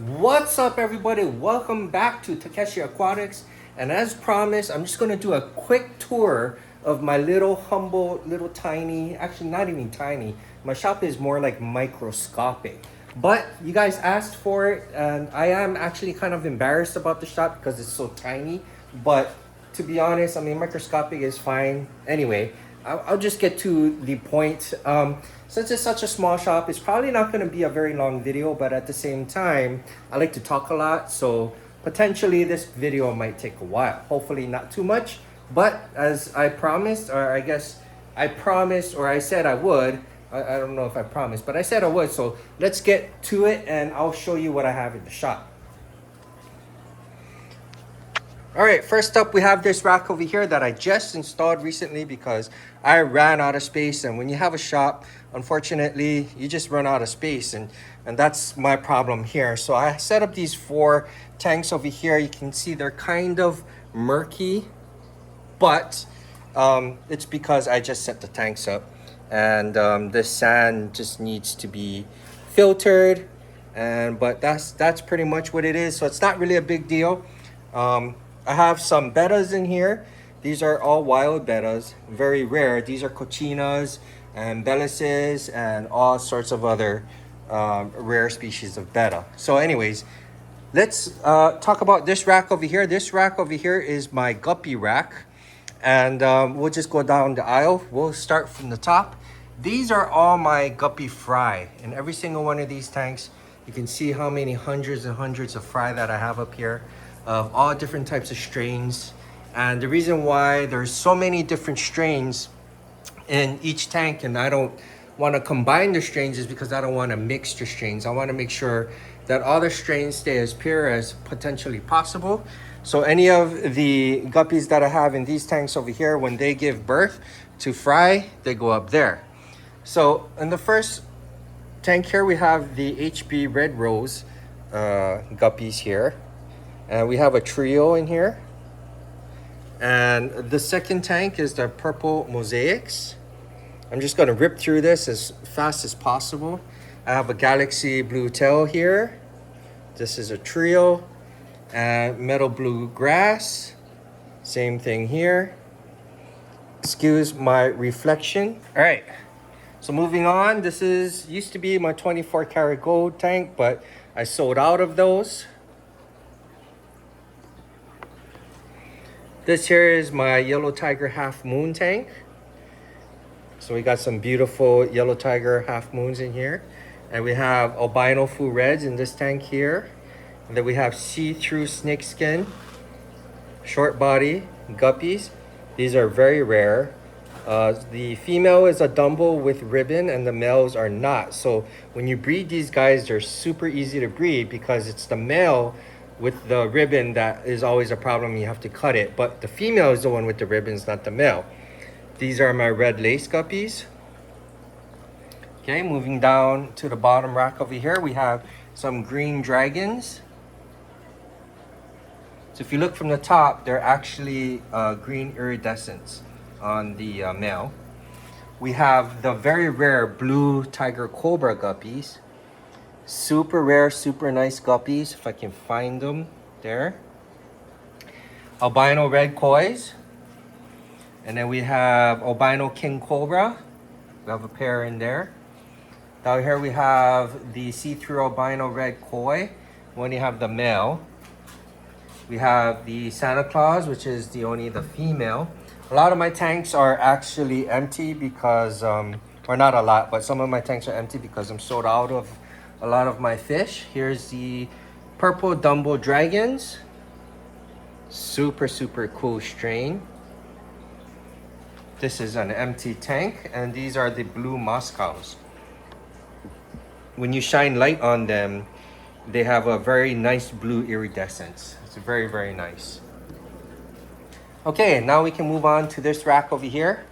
What's up, everybody? Welcome back to Takeshi Aquatics. And as promised, I'm just going to do a quick tour of my little humble, little tiny, actually not even tiny. My shop is more like microscopic. But you guys asked for it, and I am actually kind of embarrassed about the shop because it's so tiny. But to be honest, I mean, microscopic is fine. Anyway, I'll just get to the point. Since it's such a small shop, it's probably not going to be a very long video, but at the same time, I like to talk a lot. So potentially this video might take a while. Hopefully not too much. But as I promised, or I guess I promised, or I said I would, I don't know if I promised, but I said I would. So let's get to it and I'll show you what I have in the shop. All right, first up we have this rack over here that I just installed recently because I ran out of space. And when you have a shop, unfortunately, you just run out of space, and that's my problem here. So I set up these 4 tanks over here. You can see they're kind of murky, but it's because I just set the tanks up, and the sand just needs to be filtered, but that's pretty much what it is. So it's not really a big deal. I have some bettas in here. These are all wild bettas, very rare. These are cochinas and bellises and all sorts of other rare species of betta. So anyways, let's talk about this rack over here. This rack over here is my guppy rack, and we'll just go down the aisle. We'll start from the top. These are all my guppy fry. In every single one of these tanks, you can see how many hundreds and hundreds of fry that I have up here, of all different types of strains. And the reason why there's so many different strains in each tank, and I don't want to combine the strains, is because I don't want to mix the strains. I want to make sure that all the strains stay as pure as potentially possible. So any of the guppies that I have in these tanks over here, when they give birth to fry, they go up there. So in the first tank here, we have the HB Red Rose guppies here. And we have a trio in here. And the second tank is the purple mosaics. I'm just gonna rip through this as fast as possible. I have a galaxy blue tail here. This is a trio. And metal blue grass. Same thing here. Excuse my reflection. All right, so moving on. This used to be my 24 karat gold tank, but I sold out of those. This here is my yellow tiger half moon tank. So we got some beautiful yellow tiger half moons in here. And we have albino foo reds in this tank here. And then we have see-through snakeskin, short body guppies. These are very rare. The female is a dumble with ribbon and the males are not. So when you breed these guys, they're super easy to breed because it's the male with the ribbon that is always a problem. You have to cut it, but the female is the one with the ribbons, not the male. These are my red lace guppies. Okay, moving down to the bottom rack over here, we have some green dragons. So if you look from the top, they're actually green iridescents on the male. We have the very rare blue tiger cobra guppies. Super rare, super nice guppies, if I can find them there. Albino red kois. And then we have albino king cobra. We have a pair in there. Down here we have the see-through albino red koi. When you have the male. We have the Santa Claus, which is only the female. A lot of my tanks are actually empty because, or not a lot, but some of my tanks are empty because I'm sold out of a lot of my fish. Here's the purple Dumbo dragons. Super, super cool strain. This is an empty tank, and these are the blue Moscows. When you shine light on them, they have a very nice blue iridescence. It's very, very nice. Okay, now we can move on to this rack over here.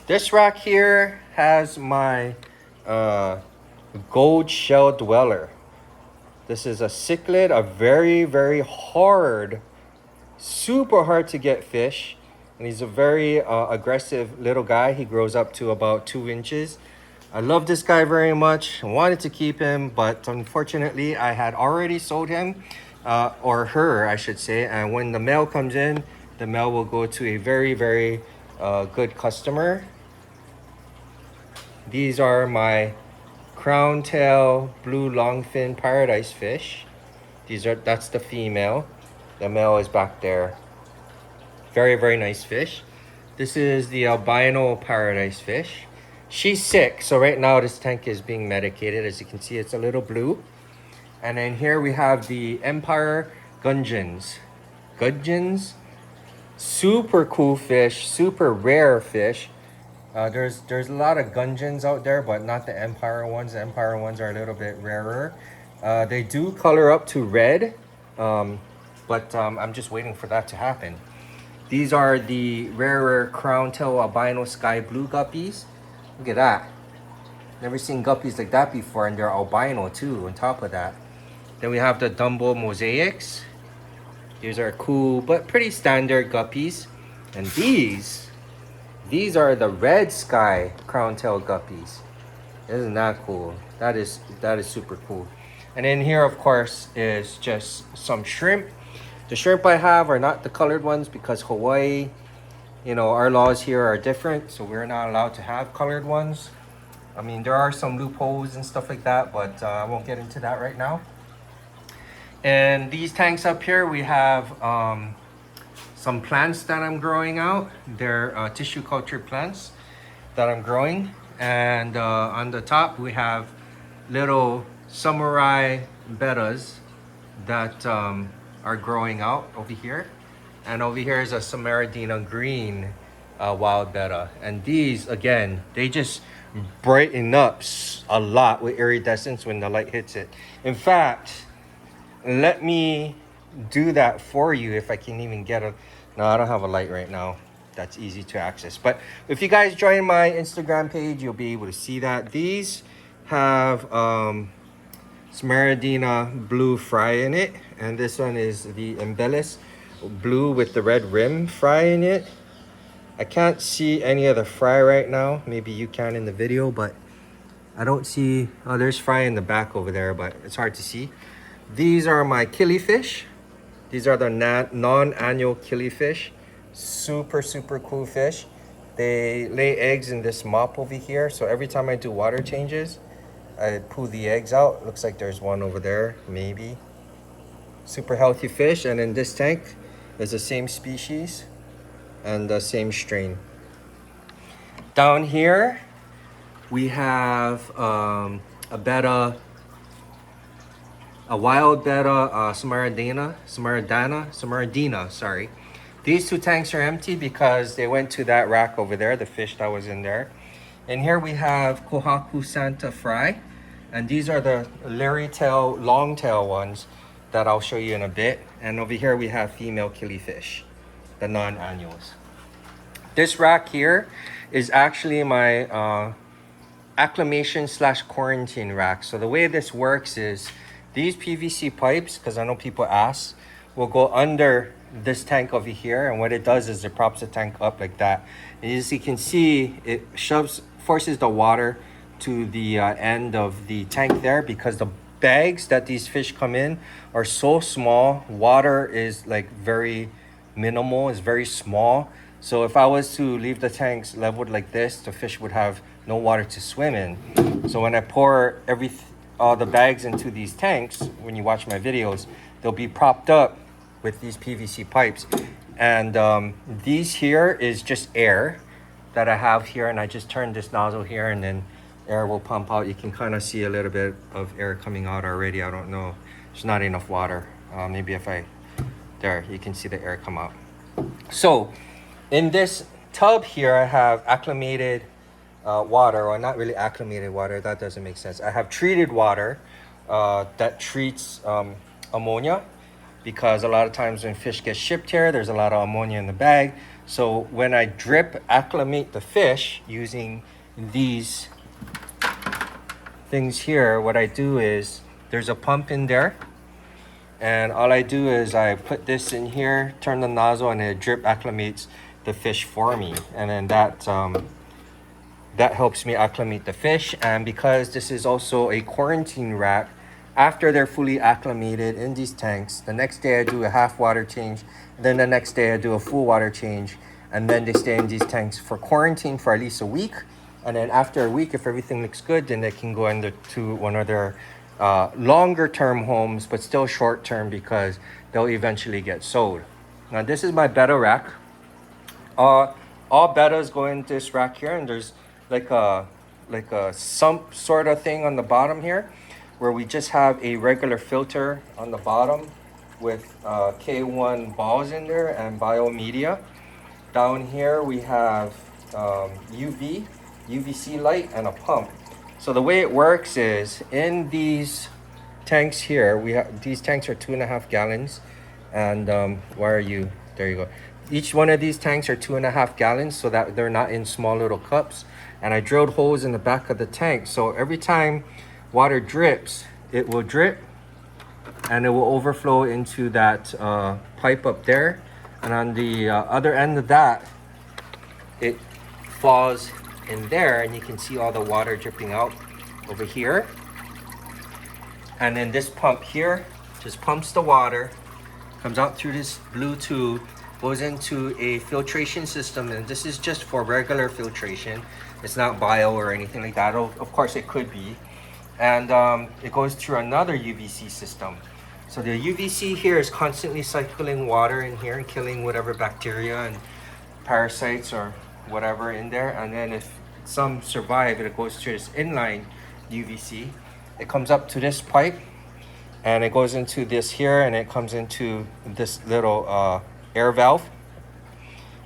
This rack here has my gold shell dweller. This is a cichlid, a very, very hard, super hard to get fish. And he's a very aggressive little guy. He grows up to about 2 inches. I love this guy very much. I wanted to keep him, but unfortunately I had already sold him, or her I should say, and when the mail comes in, the mail will go to a very, very good customer. These are my crown tail blue longfin paradise fish. That's the female. The male is back there. Very, very nice fish. This is the albino paradise fish. She's sick, so right now this tank is being medicated. As you can see, it's a little blue. And then here we have the Empire gudgeons. Gudgeons, super cool fish, super rare fish. There's a lot of gudgeons out there, but not the Empire ones. The Empire ones are a little bit rarer. They do color up to red, but I'm just waiting for that to happen. These are the rarer crown tail albino sky blue guppies. Look at that. Never seen guppies like that before, and they're albino too on top of that. Then we have the Dumbo mosaics. These are cool but pretty standard guppies. And these are the red sky crown tail guppies. Isn't that cool? That is super cool. And in here, of course, is just some shrimp. The shrimp I have are not the colored ones because Hawaii, you know, our laws here are different, so we're not allowed to have colored ones. I mean, there are some loopholes and stuff like that, but I won't get into that right now. And these tanks up here, we have some plants that I'm growing out. They're tissue culture plants that I'm growing. And on the top, we have little samurai bettas that are growing out over here. And over here is a Samaradina green wild betta. And these, again, they just brighten up a lot with iridescence when the light hits it. In fact, let me do that for you if I can even get a... No, I don't have a light right now. That's easy to access. But if you guys join my Instagram page, you'll be able to see that. These have Samaradina blue fry in it. And this one is the embellis blue with the red rim fry in it. I can't see any of the fry right now. Maybe you can in the video, but I don't see... Oh, there's fry in the back over there, but it's hard to see. These are my killifish. These are the non-annual killifish. Super, super cool fish. They lay eggs in this mop over here. So every time I do water changes, I pull the eggs out. Looks like there's one over there, maybe. Super healthy fish. And in this tank is the same species and the same strain. Down here, we have a betta, a wild betta, Samaradina, sorry. These two tanks are empty because they went to that rack over there, the fish that was in there. And here we have Kohaku Santa fry. And these are the leery tail, long tail ones that I'll show you in a bit. And over here we have female killifish, the non-annuals. This rack here is actually my acclimation / quarantine rack. So the way this works is these PVC pipes, because I know people ask, will go under this tank over here. And what it does is it props the tank up like that. And as you can see, it forces the water to the end of the tank there, because the bags that these fish come in are so small. Water is like very minimal, it's very small. So if I was to leave the tanks leveled like this, the fish would have no water to swim in. So when I pour all the bags into these tanks, when you watch my videos, they'll be propped up with these PVC pipes. And these here is just air that I have here, and I just turn this nozzle here and then air will pump out. You can kind of see a little bit of air coming out already. I don't know, there's not enough water. Maybe if there, you can see the air come out. So in this tub here, I have acclimated water, or not really acclimated water, that doesn't make sense. I have treated water that treats ammonia, because a lot of times when fish get shipped here, there's a lot of ammonia in the bag. So when I acclimate the fish using these things here, what I do is there's a pump in there, and all I do is I put this in here, turn the nozzle, and it drip acclimates the fish for me. And then that that helps me acclimate the fish. And because this is also a quarantine rack, after they're fully acclimated in these tanks, the next day I do a half water change, then the next day I do a full water change, and then they stay in these tanks for quarantine for at least a week. And then after a week, if everything looks good, then they can go into one of their longer term homes, but still short term because they'll eventually get sold. Now this is my Betta rack. All Bettas go in this rack here, and there's like a sump sort of thing on the bottom here, where we just have a regular filter on the bottom with K1 balls in there and biomedia. Down here we have UVC light and a pump. So the way it works is in these tanks here, these tanks are 2.5 gallons. And where are you? There you go. Each one of these tanks are 2.5 gallons, so that they're not in small little cups. And I drilled holes in the back of the tank, so every time water drips, it will drip and it will overflow into that pipe up there. And on the other end of that, it falls in there, and you can see all the water dripping out over here. And then this pump here just pumps the water, comes out through this blue tube, goes into a filtration system, and this is just for regular filtration. It's not bio or anything like that. Of course it could be. And it goes through another UVC system. So the UVC here is constantly cycling water in here and killing whatever bacteria and parasites or whatever in there. And then if some survive, it goes through this inline UVC. It comes up to this pipe, and it goes into this here, and it comes into this little air valve.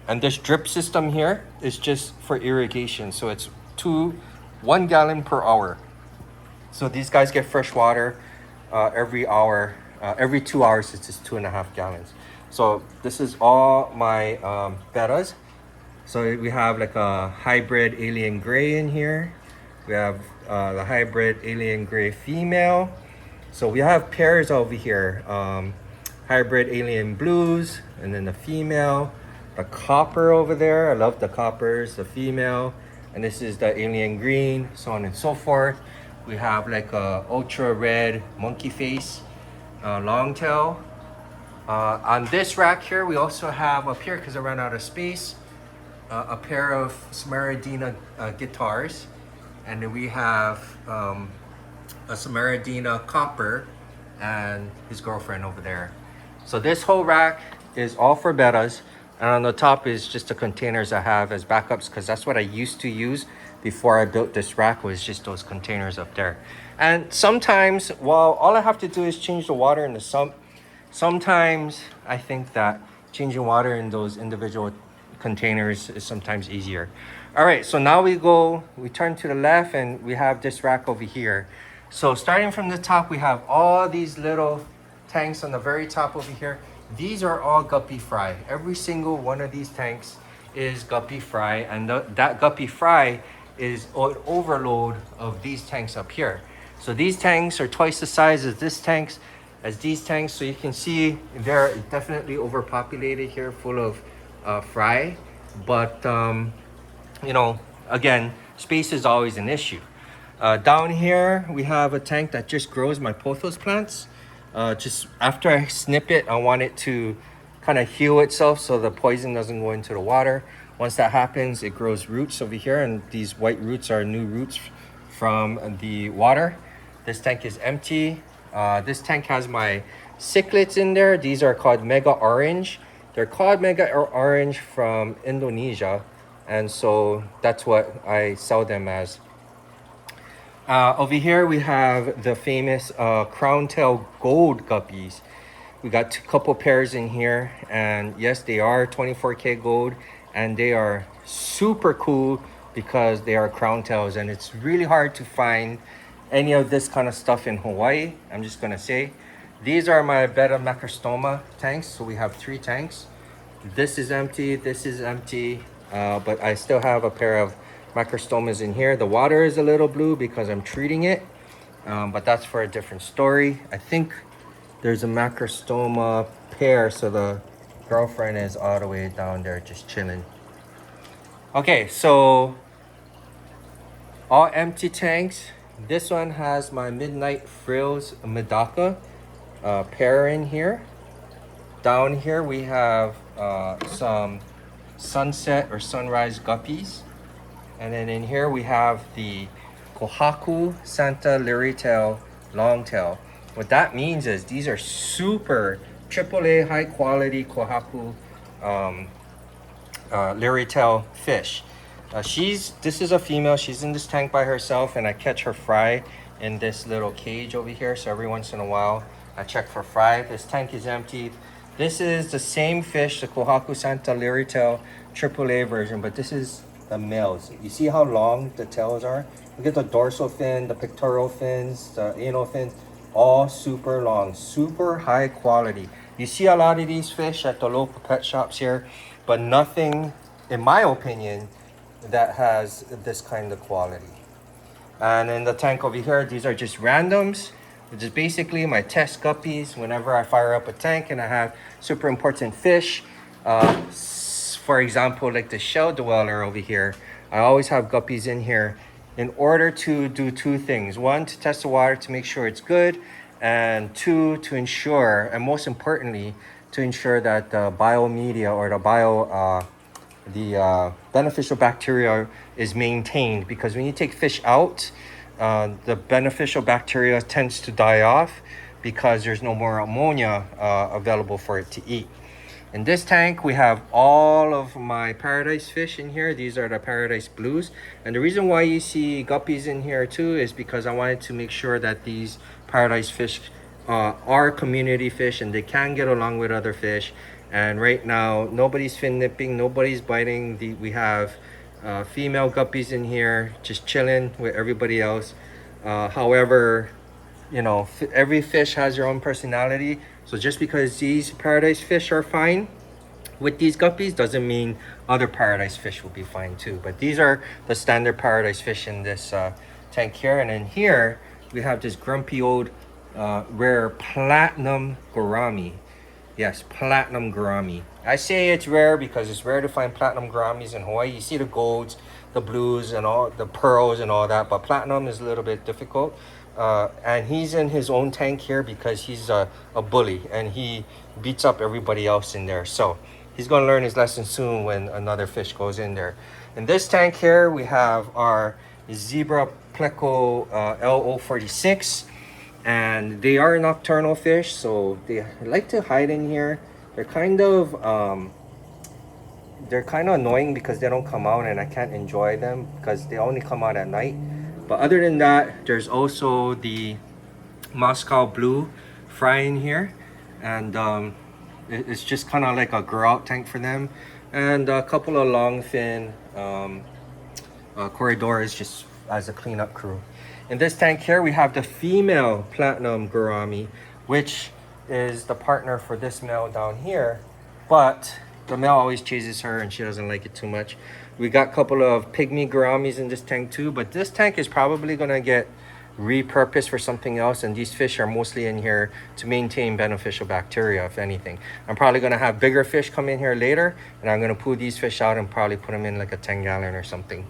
And this drip system here is just for irrigation. So it's 1 gallon per hour. So these guys get fresh water every hour. Every 2 hours, it's just 2.5 gallons. So this is all my Bettas. So we have like a hybrid alien gray in here. We have the hybrid alien gray female. So we have pairs over here. Hybrid alien blues, and then the female. The copper over there, I love the coppers, the female. And this is the alien green, so on and so forth. We have like a ultra red monkey face, long tail. On this rack here, we also have up here, because I ran out of space, a pair of Samaradina guitars. And then we have a Samaradina copper and his girlfriend over there. So this whole rack is all for Bettas. And on the top is just the containers I have as backups, because that's what I used to use before I built this rack, was just those containers up there. And sometimes, while all I have to do is change the water in the sump, sometimes I think that changing water in those individual containers is sometimes easier. All right, so now we turn to the left, and we have this rack over here. So starting from the top, we have all these little tanks on the very top over here. These are all guppy fry. Every single one of these tanks is guppy fry, and that guppy fry is an overload of these tanks up here. So these tanks are twice the size as these tanks. So you can see they're definitely overpopulated here, full of fry. But you know, again, space is always an issue. Down here we have a tank that just grows my pothos plants. Just after I snip it, I want it to kind of heal itself so the poison doesn't go into the water. Once that happens, it grows roots over here, and these white roots are new roots from the water. This tank is empty. This tank has my cichlids in there. These are called Mega Orange. They're called Mega Orange from Indonesia, and so that's what I sell them as. Over here we have the famous crown tail gold guppies. We got a couple pairs in here, and yes, they are 24K gold, and they are super cool because they are crown tails, and it's really hard to find any of this kind of stuff in Hawaii. I'm just gonna say these are my Betta macrostoma tanks. So we have 3 tanks. This is empty, this is empty, but I still have a pair of macrostomas in here. The water is a little blue because I'm treating it, but that's for a different story. I think there's a macrostoma pair, so the girlfriend is all the way down there just chilling. Okay, so All empty tanks. This one has my Midnight Frills Medaka pair in here. Down here we have some sunset or sunrise guppies. And then in here we have the Kohaku Santa Liritail Longtail. What that means is these are super AAA high quality Kohaku Liritail fish. This is a female. She's in this tank by herself, and I catch her fry in this little cage over here. So every once in a while, I check for fry. This tank is empty. This is the same fish, the Kohaku Santa Liritail AAA version, but this is the males. You see how long the tails are? Look at the dorsal fin, the pectoral fins, the anal fins, all super long, super high quality. You see a lot of these fish at the local pet shops here, but nothing, in my opinion, that has this kind of quality. And in the tank over here, these are just randoms, which is basically my test guppies. Whenever I fire up a tank and I have super important fish, for example, like the shell dweller over here, I always have guppies in here in order to do two things. One, to test the water to make sure it's good, and two, to ensure, and most importantly, to ensure that the biomedia or the beneficial bacteria is maintained, because when you take fish out, the beneficial bacteria tends to die off because there's no more ammonia available for it to eat. In this tank, we have all of my paradise fish in here. These are the paradise blues. And the reason why you see guppies in here too is because I wanted to make sure that these paradise fish are community fish and they can get along with other fish. And right now, nobody's fin nipping, nobody's biting. We have female guppies in here just chilling with everybody else. However, you know, every fish has their own personality. So just because these paradise fish are fine with these guppies doesn't mean other paradise fish will be fine too. But these are the standard paradise fish in this tank here. And in here, we have this grumpy old rare platinum gourami. Yes, platinum gourami. I say it's rare because it's rare to find platinum gouramis in Hawaii. You see the golds, the blues, and all the pearls and all that, but platinum is a little bit difficult. And he's in his own tank here because he's a bully and he beats up everybody else in there. So he's going to learn his lesson soon when another fish goes in there. In this tank here, we have our zebra pleco LO46. And they are nocturnal fish, so they like to hide in here. They're kind of annoying because they don't come out and I can't enjoy them because they only come out at night. But other than that, there's also the Moscow blue fry in here, and it's just kind of like a grow out tank for them, and a couple of long fin corridors just as a cleanup crew. In this tank here, we have the female platinum gourami, which is the partner for this male down here, but the male always chases her and she doesn't like it too much. We got a couple of pygmy gouramis in this tank too, but this tank is probably gonna get repurposed for something else, and these fish are mostly in here to maintain beneficial bacteria, if anything. I'm probably gonna have bigger fish come in here later, and I'm gonna pull these fish out and probably put them in like a 10-gallon or something.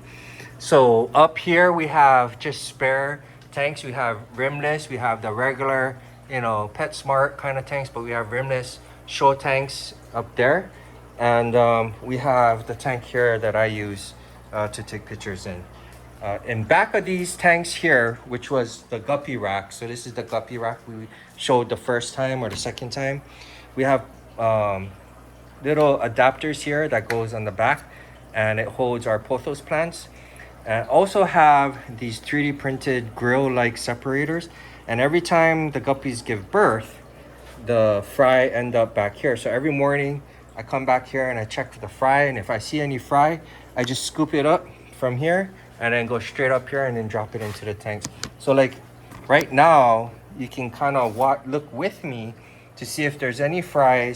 So up here we have just spare tanks. We have rimless, we have the regular, you know, PetSmart kind of tanks, but we have rimless show tanks up there. And we have the tank here that I use to take pictures in back of these tanks here, which was the guppy rack. So this is the guppy rack we showed the first time or the second time. We have little adapters here that goes on the back, and it holds our pothos plants. And also have these 3D printed grill-like separators. And every time the guppies give birth, the fry end up back here. So every morning I come back here and I check for the fry, and if I see any fry, I just scoop it up from here and then go straight up here and then drop it into the tank. So like right now, you can kind of look with me to see if there's any fry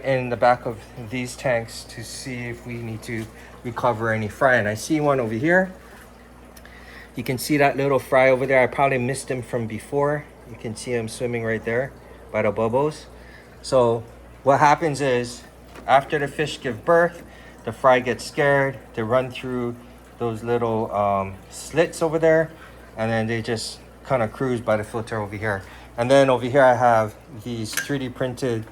in the back of these tanks to see if we need to recover any fry. And I see one over here. You can see that little fry over there. I probably missed him from before. You can see him swimming right there by the bubbles. So what happens is after the fish give birth, the fry gets scared. They run through those little slits over there, and then they just kind of cruise by the filter over here. And then over here I have these 3D printed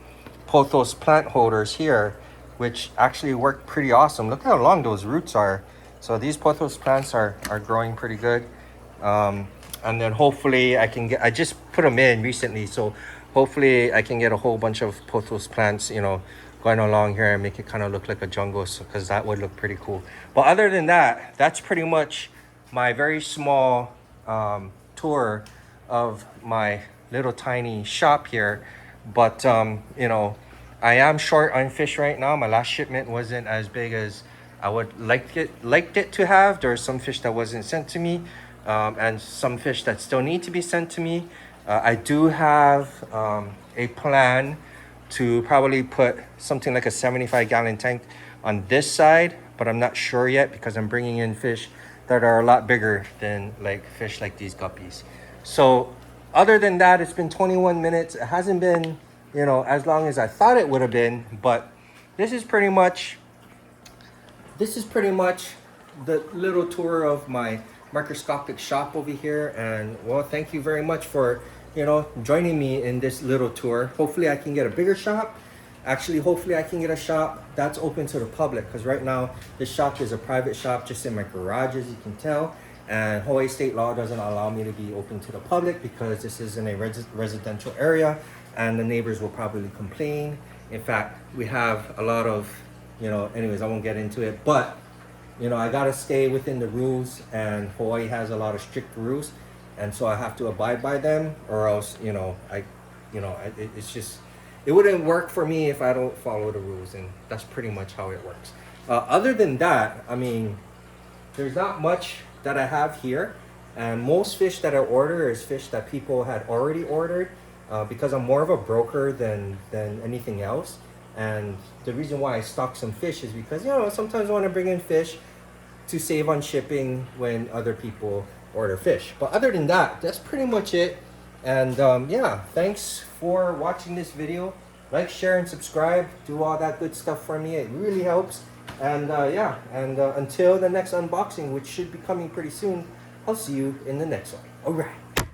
pothos plant holders here, which actually work pretty awesome. Look how long those roots are. So these pothos plants are growing pretty good. And then hopefully I can get, I just put them in recently, so hopefully I can get a whole bunch of pothos plants, you know, going along here and make it kind of look like a jungle, because that would look pretty cool. But other than that, that's pretty much my very small tour of my little tiny shop here. But you know, I am short on fish right now. My last shipment wasn't as big as I would liked it to have. There are some fish that wasn't sent to me, and some fish that still need to be sent to me. I do have a plan to probably put something like a 75-gallon tank on this side, but I'm not sure yet because I'm bringing in fish that are a lot bigger than like fish like these guppies. So other than that, it's been 21 minutes. It hasn't been, you know, as long as I thought it would have been, but this is pretty much the little tour of my microscopic shop over here. And well, thank you very much for, you know, joining me in this little tour. Hopefully I can get a bigger shop. Actually, hopefully I can get a shop that's open to the public, because right now this shop is a private shop just in my garage, as you can tell. And Hawaii state law doesn't allow me to be open to the public because this is in a residential area and the neighbors will probably complain. In fact, we have a lot of, you know, anyways, I won't get into it, but you know, I gotta stay within the rules, and Hawaii has a lot of strict rules, and so I have to abide by them, or else, you know, it's just, it wouldn't work for me if I don't follow the rules, and that's pretty much how it works. Other than that, I mean, there's not much that I have here, and most fish that I order is fish that people had already ordered, because I'm more of a broker than anything else. And the reason why I stock some fish is because, you know, sometimes I want to bring in fish to save on shipping when other people order fish. But other than that, that's pretty much it. And yeah, thanks for watching this video. Like, share, and subscribe. Do all that good stuff for me. It really helps. And yeah, and until the next unboxing, which should be coming pretty soon, I'll see you in the next one. All right.